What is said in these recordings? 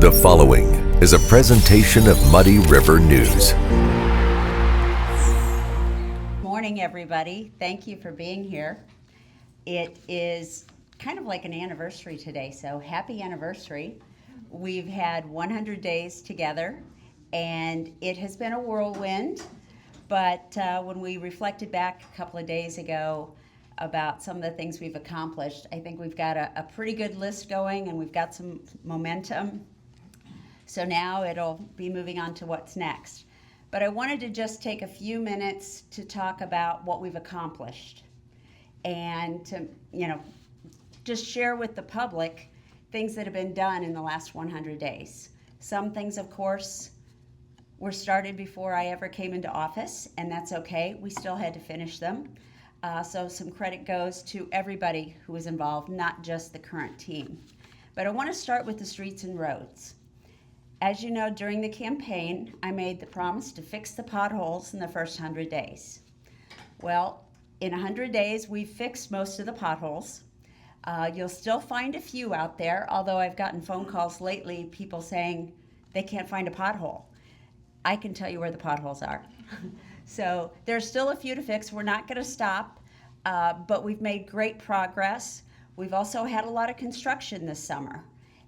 The following is a presentation of Muddy River News. Morning, everybody. Thank you for being here. It is kind of like an anniversary today, so happy anniversary. We've had 100 days together, and it has been a whirlwind, but when we reflected back a couple of days ago about some of the things we've accomplished, I think we've got a pretty good list going, and we've got some momentum. So now it'll be moving on to what's next. But I wanted to just take a few minutes to talk about what we've accomplished and to, just share with the public things that have been done in the last 100 days. Some things, of course, were started before I ever came into office, and that's okay. We still had to finish them. So some credit goes to everybody who was involved, not just the current team. But I want to start with the streets and roads. As you know, during the campaign, I made the promise to fix the potholes in the first 100 days. Well, in 100 days, we've fixed most of the potholes. You'll still find a few out there, although I've gotten phone calls lately, people saying they can't find a pothole. I can tell you where the potholes are. So there's still a few to fix. We're not going to stop, but we've made great progress. We've also had a lot of construction this summer.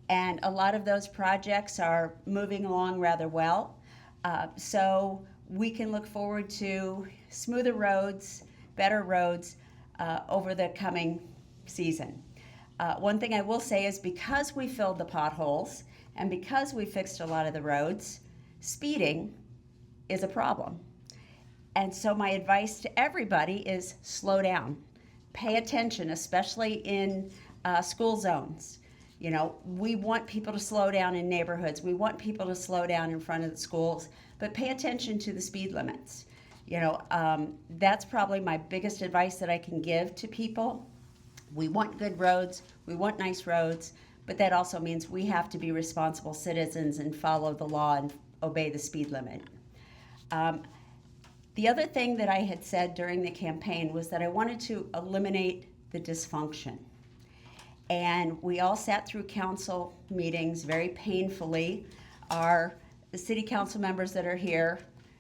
And a lot of those projects are moving along rather well. So we can look forward to smoother roads, better roads over the coming season. One thing I will say is because we filled the potholes and because we fixed a lot of the roads, speeding is a problem. And so my advice to everybody is slow down. Pay attention, especially in school zones. We want people to slow down in neighborhoods. We want people to slow down in front of the schools, but pay attention to the speed limits. That's probably my biggest advice that I can give to people. We want good roads, we want nice roads, but that also means we have to be responsible citizens and follow the law and obey the speed limit. The other thing that I had said during the campaign was that I wanted to eliminate the dysfunction. And we all sat through council meetings very painfully. The city council members that are here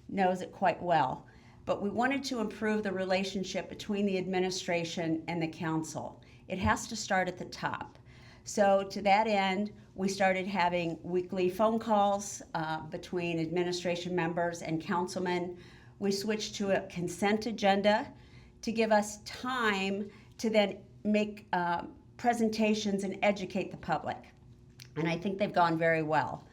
knows it quite well. But we wanted to improve the relationship between the administration and the council. It has to start at the top. So to that end, we started having weekly phone calls between administration members and councilmen. We switched to a consent agenda to give us time to then make presentations and educate the public. And I think they've gone very well.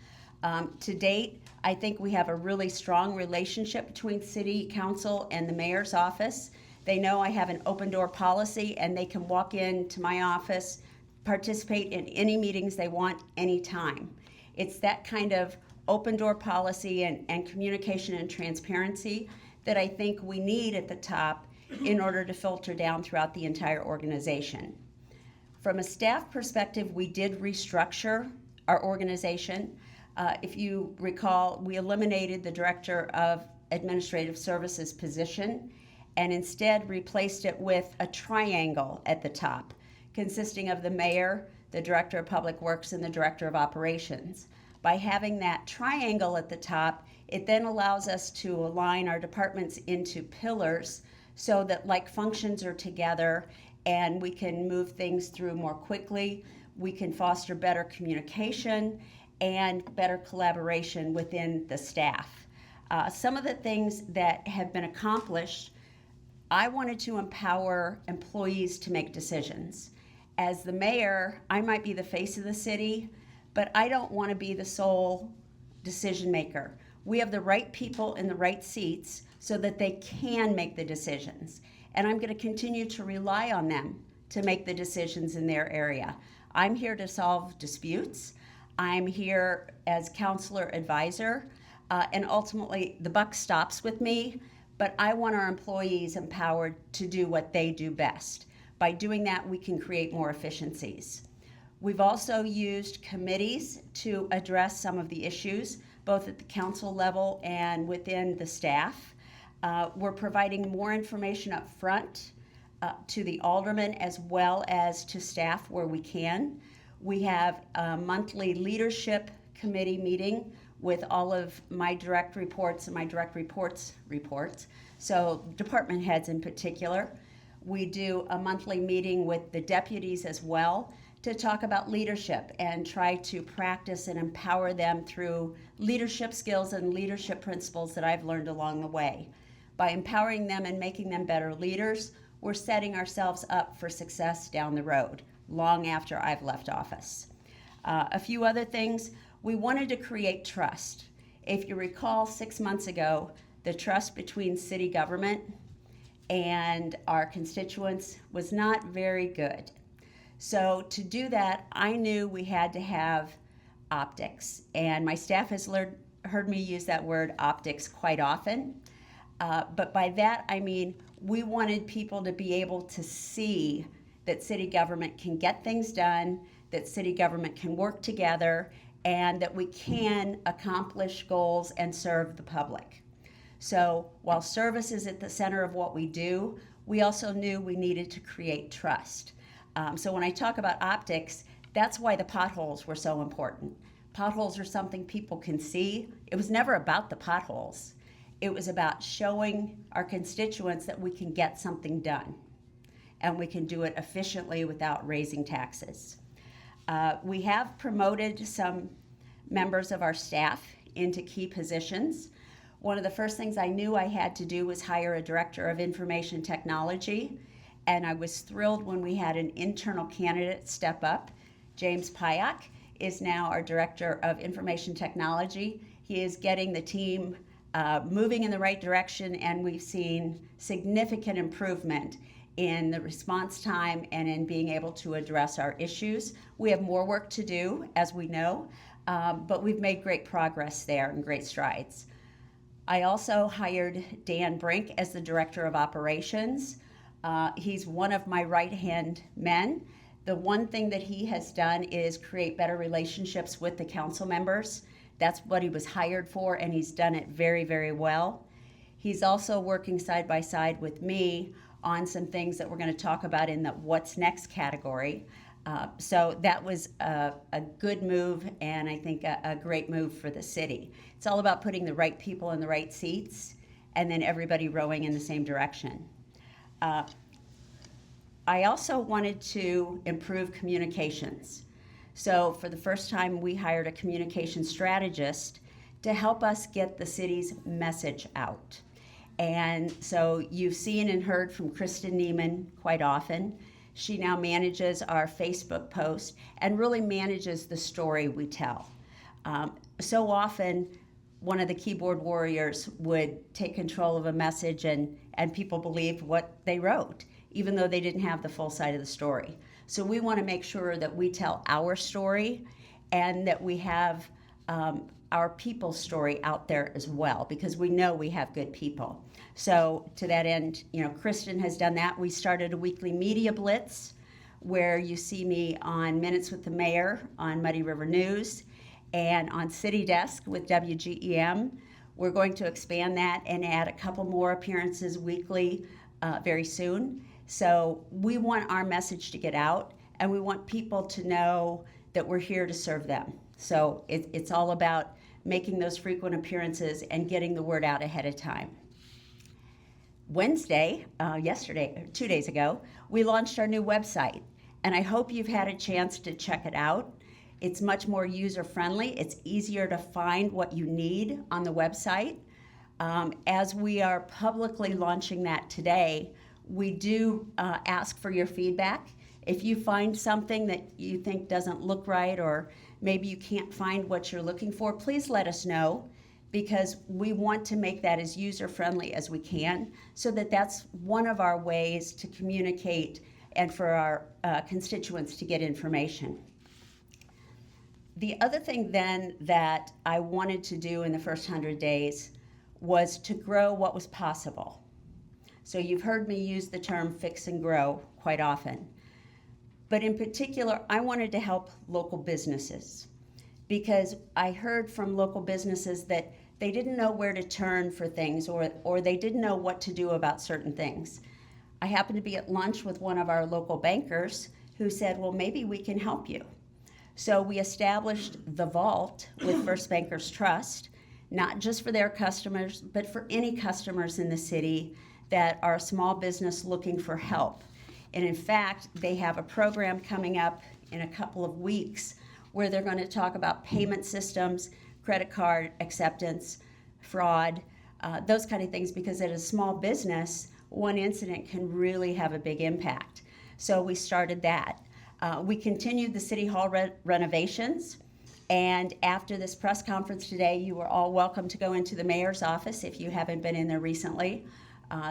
To date, I think we have a really strong relationship between City Council and the Mayor's office. They know I have an open door policy and they can walk into my office, participate in any meetings they want anytime. It's that kind of open door policy and communication and transparency that I think we need at the top in order to filter down throughout the entire organization. From a staff perspective, we did restructure our organization. If you recall, we eliminated the Director of Administrative Services position and instead replaced it with a triangle at the top, consisting of the Mayor, the Director of Public Works, and the Director of Operations. By having that triangle at the top, it then allows us to align our departments into pillars so that like functions are together and we can move things through more quickly. We can foster better communication and better collaboration within the staff. Some of the things that have been accomplished, I wanted to empower employees to make decisions. As the mayor, I might be the face of the city, but I don't want to be the sole decision maker. We have the right people in the right seats so that they can make the decisions. And I'm going to continue to rely on them to make the decisions in their area. I'm here to solve disputes. I'm here as counselor advisor, and ultimately the buck stops with me, but I want our employees empowered to do what they do best. By doing that, we can create more efficiencies. We've also used committees to address some of the issues, both at the council level and within the staff. We're providing more information up front to the aldermen as well as to staff where we can. We have a monthly leadership committee meeting with all of my direct reports and my direct reports reports, so department heads in particular. We do a monthly meeting with the deputies as well to talk about leadership and try to practice and empower them through leadership skills and leadership principles that I've learned along the way. By empowering them and making them better leaders, we're setting ourselves up for success down the road, long after I've left office. A few other things. We wanted to create trust. If you recall, 6 months ago, the trust between city government and our constituents was not very good. So to do that, I knew we had to have optics, and my staff has heard me use that word optics quite often. But by that, I mean we wanted people to be able to see that city government can get things done, that city government can work together, and that we can accomplish goals and serve the public. So while service is at the center of what we do, we also knew we needed to create trust. So when I talk about optics, that's why the potholes were so important. Potholes are something people can see. It was never about the potholes. It was about showing our constituents that we can get something done, and we can do it efficiently without raising taxes. We have promoted some members of our staff into key positions. One of the first things I knew I had to do was hire a director of information technology, and I was thrilled when we had an internal candidate step up. James Pyack is now our director of information technology. He is getting the team moving in the right direction, and we've seen significant improvement in the response time and in being able to address our issues. We have more work to do, as we know, but we've made great progress there and great strides. I also hired Dan Brink as the Director of Operations. He's one of my right-hand men. The one thing that he has done is create better relationships with the council members. That's what he was hired for, and he's done it very, very well. He's also working side by side with me on some things that we're going to talk about in the what's next category. So that was a good move, and I think a great move for the city. It's all about putting the right people in the right seats and then everybody rowing in the same direction. I also wanted to improve communications. So for the first time, we hired a communication strategist to help us get the city's message out. And so you've seen and heard from Kristen Neiman quite often. She now manages our Facebook post and really manages the story we tell. So often, one of the keyboard warriors would take control of a message and people believed what they wrote, even though they didn't have the full side of the story. So we want to make sure that we tell our story and that we have our people's story out there as well, because we know we have good people. So to that end, Kristen has done that. We started a weekly media blitz where you see me on Minutes with the Mayor on Muddy River News and on City Desk with WGEM. We're going to expand that and add a couple more appearances weekly very soon. So we want our message to get out, and we want people to know that we're here to serve them. So it's all about making those frequent appearances and getting the word out ahead of time. Wednesday, 2 days ago, we launched our new website, and I hope you've had a chance to check it out. It's much more user-friendly. It's easier to find what you need on the website. As we are publicly launching that today, we do ask for your feedback. If you find something that you think doesn't look right, or maybe you can't find what you're looking for, please let us know, because we want to make that as user-friendly as we can, so that that's one of our ways to communicate and for our constituents to get information. The other thing then that I wanted to do in the first 100 days was to grow what was possible. So you've heard me use the term fix and grow quite often. But in particular, I wanted to help local businesses, because I heard from local businesses that they didn't know where to turn for things, or they didn't know what to do about certain things. I happened to be at lunch with one of our local bankers who said, well, maybe we can help you. So we established the vault with First Bankers Trust, not just for their customers, but for any customers in the city that are a small business looking for help. And in fact, they have a program coming up in a couple of weeks where they're going to talk about payment systems, credit card acceptance, fraud, those kind of things, because at a small business, one incident can really have a big impact. So we started that. We continued the City Hall renovations, and after this press conference today, you are all welcome to go into the mayor's office if you haven't been in there recently.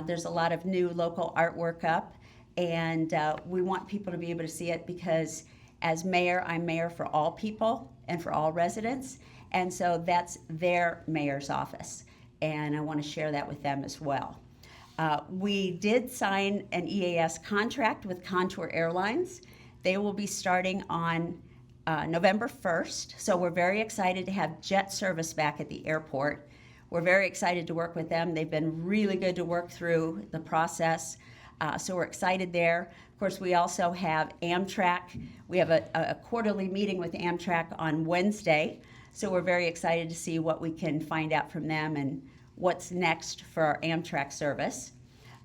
There's a lot of new local artwork up, and we want people to be able to see it because as mayor, I'm mayor for all people and for all residents, and so that's their mayor's office, and I want to share that with them as well. We did sign an EAS contract with Contour Airlines. They will be starting on November 1st, so we're very excited to have jet service back at the airport. We're very excited to work with them. They've been really good to work through the process, so we're excited there. Of course, we also have Amtrak. We have a quarterly meeting with Amtrak on Wednesday, so we're very excited to see what we can find out from them and what's next for our Amtrak service.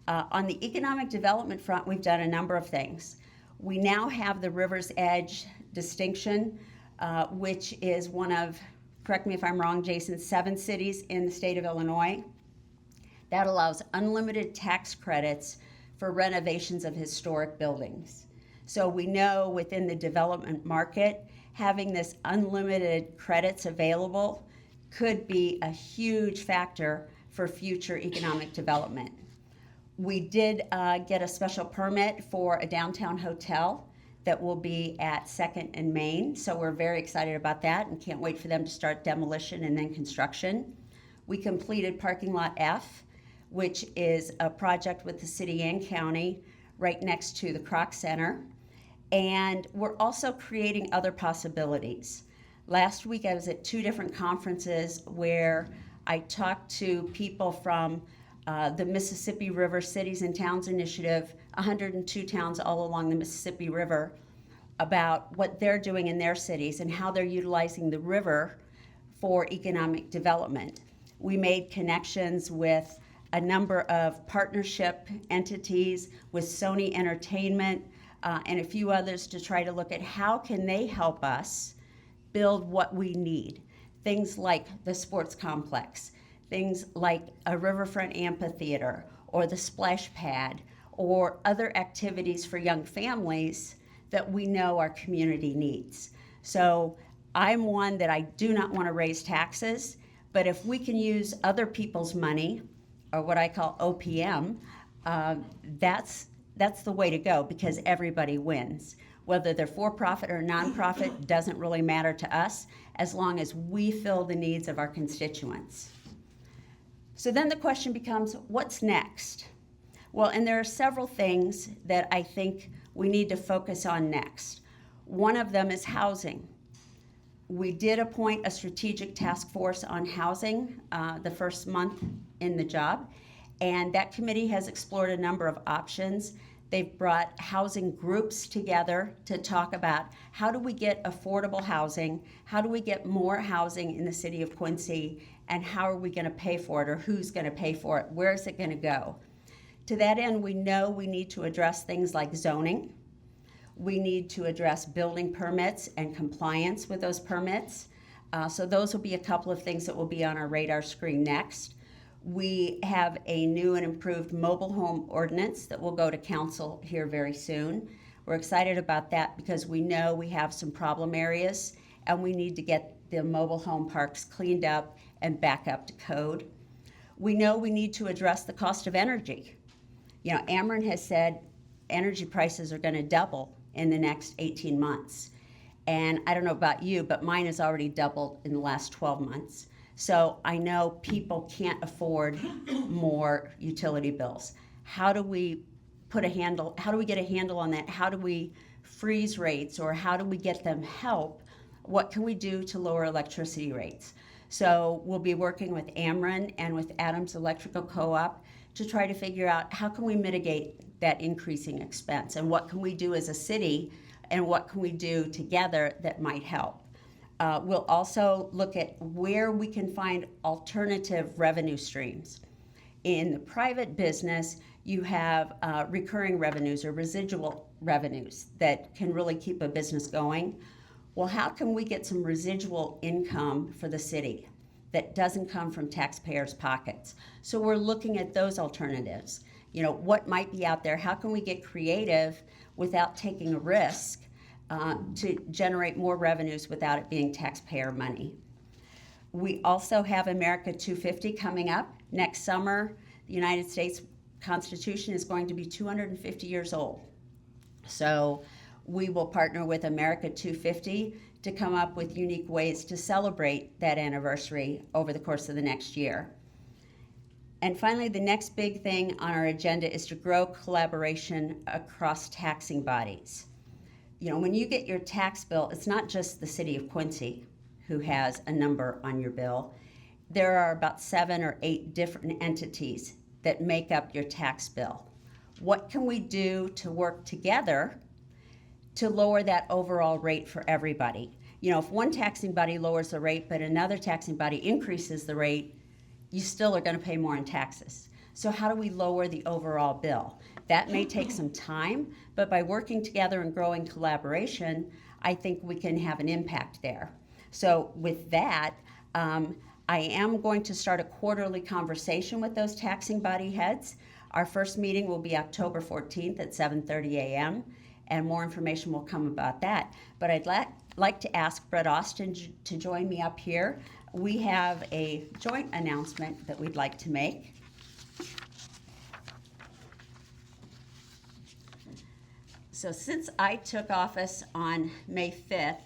On the economic development front, we've done a number of things. We now have the River's Edge distinction, which is one of, correct me if I'm wrong, Jason, 7 cities in the state of Illinois. That allows unlimited tax credits for renovations of historic buildings. So we know within the development market, having this unlimited credits available could be a huge factor for future economic development. We did get a special permit for a downtown hotel that will be at 2nd and Main, so we're very excited about that and can't wait for them to start demolition and then construction. We completed Parking Lot F, which is a project with the city and county right next to the Kroc Center, and we're also creating other possibilities. Last week I was at 2 different conferences where I talked to people from the Mississippi River Cities and Towns Initiative, 102 towns all along the Mississippi River, about what they're doing in their cities and how they're utilizing the river for economic development. We made connections with a number of partnership entities with Sony Entertainment and a few others to try to look at how can they help us build what we need. Things like the sports complex, things like a riverfront amphitheater or the splash pad or other activities for young families that we know our community needs. So I'm one that I do not want to raise taxes, but if we can use other people's money, or what I call OPM, that's the way to go because everybody wins. Whether they're for-profit or nonprofit doesn't really matter to us as long as we fill the needs of our constituents. So then the question becomes, what's next? Well, and there are several things that I think we need to focus on next. One of them is housing. We did appoint a strategic task force on housing the first month in the job, and that committee has explored a number of options. They've brought housing groups together to talk about how do we get affordable housing, how do we get more housing in the city of Quincy, and how are we going to pay for it, or who's going to pay for it, where is it going to go? To that end, we know we need to address things like zoning. We need to address building permits and compliance with those permits. So those will be a couple of things that will be on our radar screen next. We have a new and improved mobile home ordinance that will go to council here very soon. We're excited about that because we know we have some problem areas and we need to get the mobile home parks cleaned up and back up to code. We know we need to address the cost of energy. You know, Ameren has said energy prices are going to double in the next 18 months. And I don't know about you, but mine has already doubled in the last 12 months. So I know people can't afford more utility bills. How do we get a handle on that? How do we freeze rates, or how do we get them help? What can we do to lower electricity rates? So we'll be working with Ameren and with Adams Electrical Co-op to try to figure out how can we mitigate that increasing expense, and what can we do as a city and what can we do together that might help. We'll also look at where we can find alternative revenue streams. In the private business, you have recurring revenues or residual revenues that can really keep a business going. Well, how can we get some residual income for the city that doesn't come from taxpayers' pockets? So we're looking at those alternatives. You know, what might be out there? How can we get creative without taking a risk to generate more revenues without it being taxpayer money? We also have America 250 coming up next summer. The United States Constitution is going to be 250 years old. So we will partner with America 250 to come up with unique ways to celebrate that anniversary over the course of the next year. And finally, the next big thing on our agenda is to grow collaboration across taxing bodies. You know, when you get your tax bill, it's not just the City of Quincy who has a number on your bill. There are about 7 or 8 different entities that make up your tax bill. What can we do to work together to lower that overall rate for everybody? You know, if one taxing body lowers the rate but another taxing body increases the rate, you still are going to pay more in taxes. So how do we lower the overall bill? That may take some time, but by working together and growing collaboration, I think we can have an impact there. So with that, I am going to start a quarterly conversation with those taxing body heads. Our first meeting will be October 14th at 7:30 a.m., and more information will come about that. But I'd like to ask Brett Austin to join me up here. We have a joint announcement that we'd like to make. So since I took office on May 5th,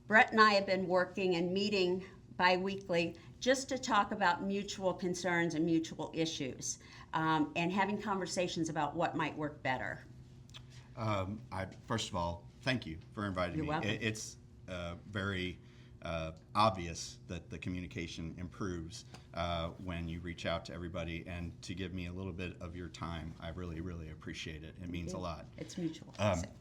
Brett and I have been working and meeting bi-weekly just to talk about mutual concerns and mutual issues, and having conversations about what might work better. First of all, thank you for inviting You're me. welcome. It's very obvious that the communication improves when you reach out to everybody, and to give me a little bit of your time, I really, really appreciate it. It means a lot. It's mutual.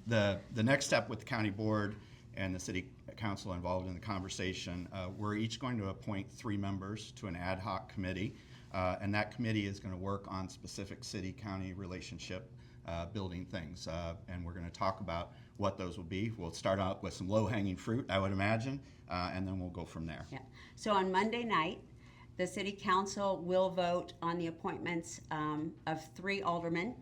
The next step with the county board and the city council involved in the conversation, we're each going to appoint 3 members to an ad hoc committee, and that committee is going to work on specific city-county relationship building things, and we're going to talk about what those will be. We'll start out with some low-hanging fruit, I would imagine, and then we'll go from there. Yeah. So on Monday night, the city council will vote on the appointments of 3 aldermen,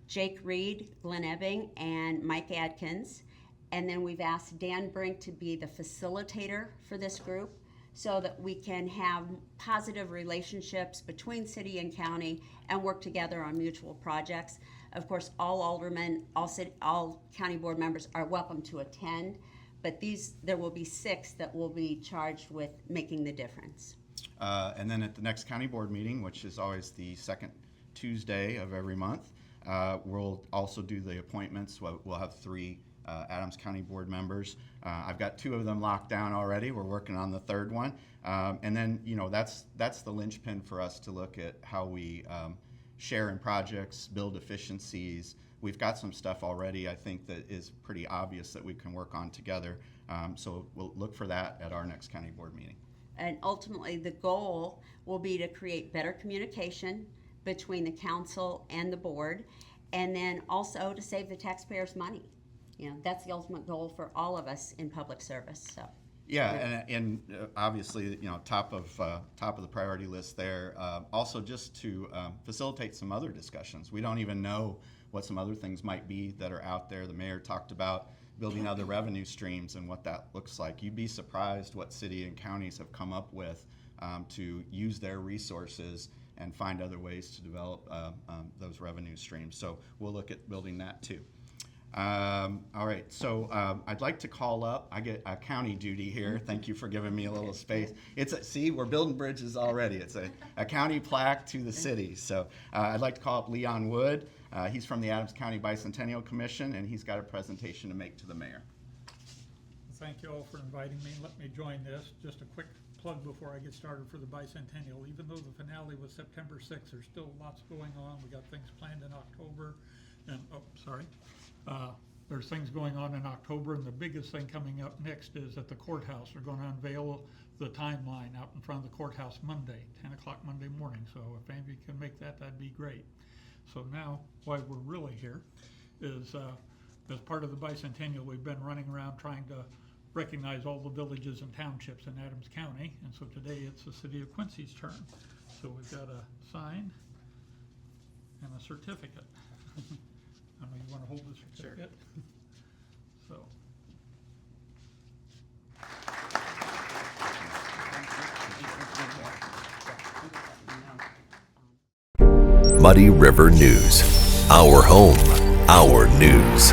Jake Reed, Glenn Ebbing, and Mike Adkins. And then we've asked Dan Brink to be the facilitator for this group so that we can have positive relationships between city and county and work together on mutual projects. Of course, all aldermen, all county board members are welcome to attend, but there will be 6 that will be charged with making the difference. And then at the next county board meeting, which is always the second Tuesday of every month, we'll also do the appointments. We'll have 3 Adams County board members. I've got 2 of them locked down already. We're working on the 3rd one. And then, you know, that's the linchpin for us to look at how we share in projects, build efficiencies. We've got some stuff already, I think, that is pretty obvious that we can work on together. So we'll look for that at our next county board meeting. And ultimately, the goal will be to create better communication between the council and the board, and then also to save the taxpayers money. You know, that's the ultimate goal for all of us in public service. So. Yeah, and obviously, you know, top of the priority list there. Also, just to facilitate some other discussions. We don't even know what some other things might be that are out there. The mayor talked about building other revenue streams and what that looks like. You'd be surprised what city and counties have come up with to use their resources and find other ways to develop those revenue streams. So we'll look at building that too. All right, so I'd like to call up, I get a county duty here. Thank you for giving me a little space. See, we're building bridges already. It's a county plaque to the city. So I'd like to call up Leon Wood. He's from the Adams County Bicentennial Commission, and he's got a presentation to make to the mayor. Thank you all for inviting me. Let me join this. Just a quick plug before I get started for the bicentennial. Even though the finale was September 6th, there's still lots going on. We got things planned in October. And, There's things going on in October, and the biggest thing coming up next is at the courthouse. They're going to unveil the timeline out in front of the courthouse Monday, 10 o'clock Monday morning. So if any of you can make that, that'd be great. So now, why we're really here is as part of the bicentennial, we've been running around trying to recognize all the villages and townships in Adams County. And so today it's the City of Quincy's turn. So we've got a sign and a certificate. I know you want to hold the certificate? So. Muddy River News. Our home, our news.